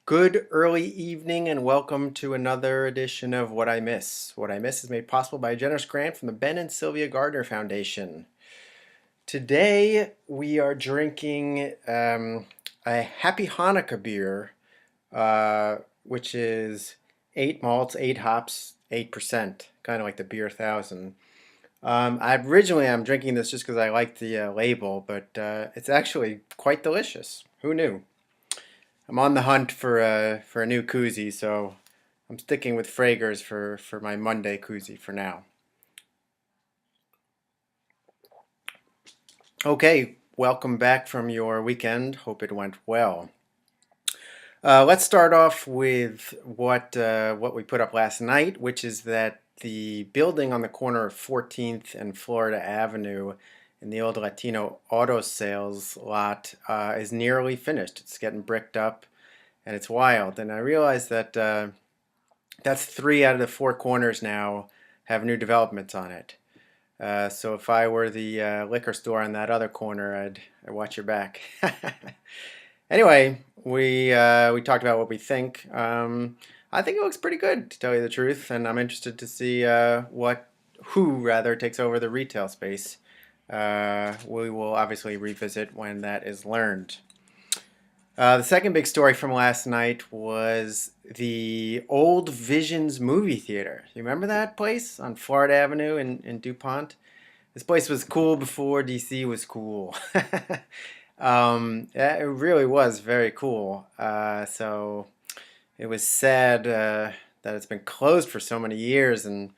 Good early evening and welcome to another edition of What I Miss. What I Miss is made possible by a generous grant from the Ben and Sylvia Gardner Foundation. Today we are drinking a Happy Hanukkah beer, which is 8 malts, 8 hops, 8%, kind of like the beer 1000. I'm drinking this just because I like the label, but it's actually quite delicious. Who knew? I'm on the hunt for a new koozie, so I'm sticking with Frager's for my Monday koozie for now. Okay, welcome back from your weekend. Hope it went well. Let's start off with what we put up last night, which is that the building on the corner of 14th and Florida Avenue in the old Latino auto sales lot is nearly finished. It's getting bricked up, and it's wild. And I realized that that's 3 out of the 4 corners now have new developments on it. So if I were the liquor store on that other corner, I'd watch your back. Anyway, we talked about what we think. I think it looks pretty good, to tell you the truth, and I'm interested to see who rather takes over the retail space. We will obviously revisit when that is learned. The second big story from last night was the Old Visions movie theater. You remember that place on Florida Avenue in DuPont? This place was cool before DC was cool. Yeah, it really was very cool. So it was sad that it's been closed for so many years, and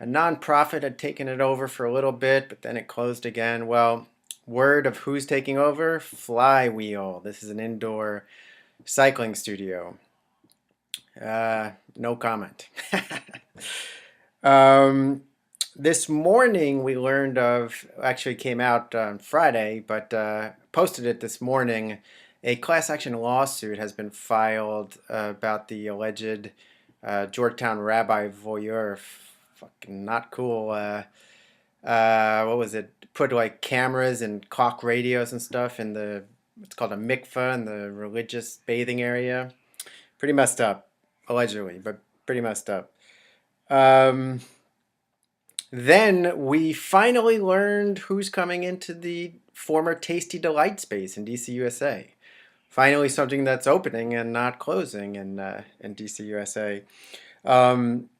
a nonprofit had taken it over for a little bit, but then it closed again. Well, word of who's taking over? Flywheel. This is an indoor cycling studio. No comment. um, this morning we learned of, actually came out on Friday, but posted it this morning. A class action lawsuit has been filed about the alleged Georgetown rabbi voyeur. Fucking not cool. What was it? Put like cameras and cock radios and stuff in the, what's called a mikveh, in the religious bathing area. Pretty messed up, allegedly, but pretty messed up. Um, then we finally learned who's coming into the former Tasty Delight space in DC, USA. Finally, something that's opening and not closing in DC, USA. Um,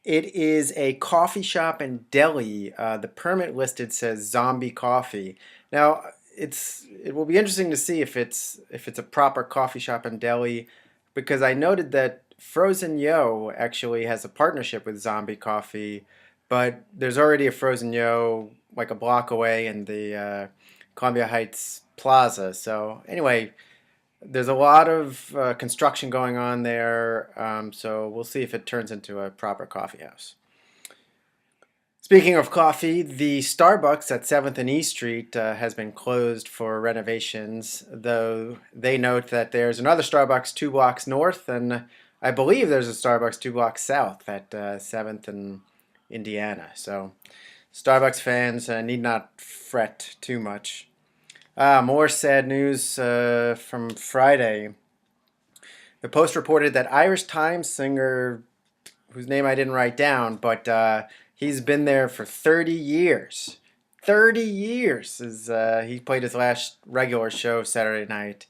it is a coffee shop and deli. The permit listed says Zombie Coffee. Now, it will be interesting to see if it's a proper coffee shop and deli, because I noted that Frozen Yo actually has a partnership with Zombie Coffee, but there's already a Frozen Yo like a block away in the Columbia Heights Plaza. So anyway, there's a lot of construction going on there, so we'll see if it turns into a proper coffee house. Speaking of coffee, the Starbucks at 7th and E Street has been closed for renovations, though they note that there's another Starbucks 2 blocks north, and I believe there's a Starbucks 2 blocks south at 7th and Indiana. So Starbucks fans need not fret too much. More sad news from Friday. The Post reported that Irish Times singer, whose name I didn't write down, but he's been there for 30 years. 30 years is he played his last regular show Saturday night.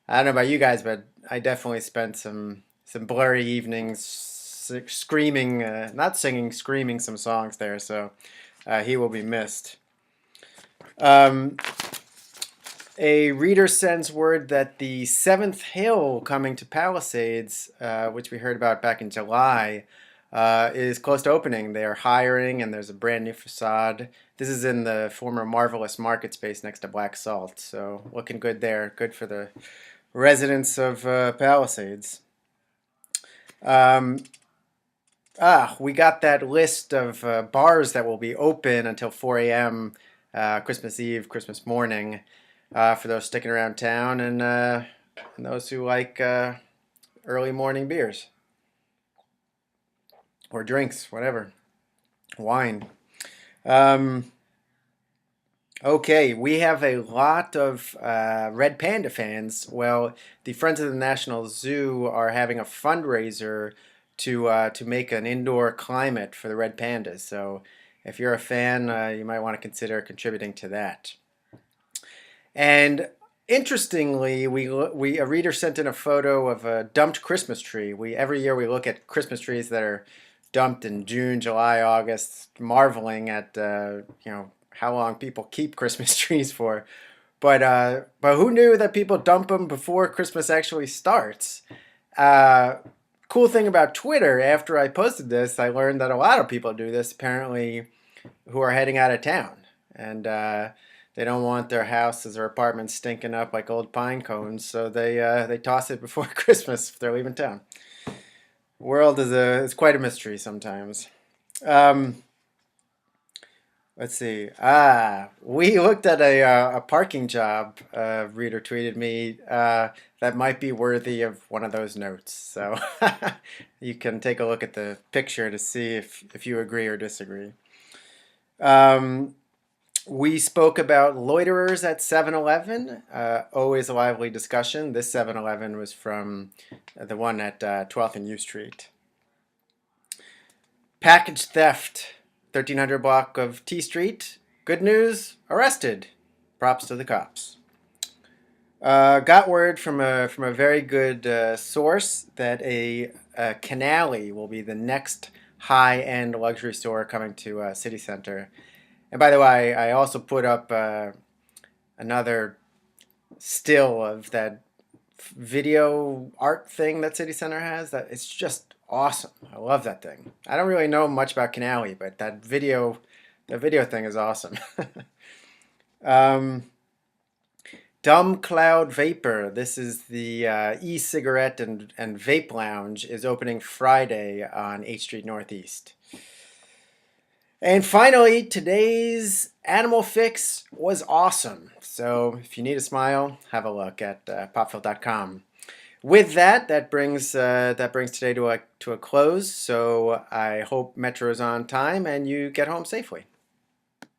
I don't know about you guys, but I definitely spent some blurry evenings screaming, not singing, screaming some songs there. So he will be missed. Um, A reader sends word that the Seventh Hill coming to Palisades, which we heard about back in July, is close to opening. They are hiring, and there's a brand new facade. This is in the former Marvelous Market space next to Black Salt, so looking good there. Good for the residents of Palisades. Um, we got that list of bars that will be open until 4 a.m. Christmas Eve, Christmas morning, for those sticking around town, and those who like early morning beers or drinks, whatever, wine. Um, Okay, we have a lot of red panda fans. Well, the Friends of the National Zoo are having a fundraiser to make an indoor climate for the red pandas. So, if you're a fan, you might want to consider contributing to that. And interestingly, we a reader sent in a photo of a dumped Christmas tree. We every year we look at Christmas trees that are dumped in June, July, August, marveling at how long people keep Christmas trees for. But who knew that people dump them before Christmas actually starts? Uh, Cool thing about Twitter, after I posted this, I learned that a lot of people do this apparently who are heading out of town. And they don't want their houses or apartments stinking up like old pine cones, so they toss it before Christmas if they're leaving town. The world is quite a mystery sometimes. Um, let's see. We looked at a parking job. Reader tweeted me that might be worthy of one of those notes. So you can take a look at the picture to see if you agree or disagree. Um, we spoke about loiterers at 7-Eleven. Always a lively discussion. This 7-Eleven was from the one at 12th and U Street. Package theft, 1300 block of T Street. Good news, arrested. Props to the cops. Got word from a very good source that a Canali will be the next high-end luxury store coming to City Center. And by the way, I also put up another still of that video art thing that City Center has. That it's just awesome. I love that thing. I don't really know much about Canali, but that video thing is awesome. um, Dumb Cloud Vapor. This is the e-cigarette and vape lounge is opening Friday on 8th Street Northeast. And finally, today's Animal Fix was awesome. So if you need a smile, have a look at PoPville.com. With that, that brings today to a close. So I hope Metro is on time and you get home safely.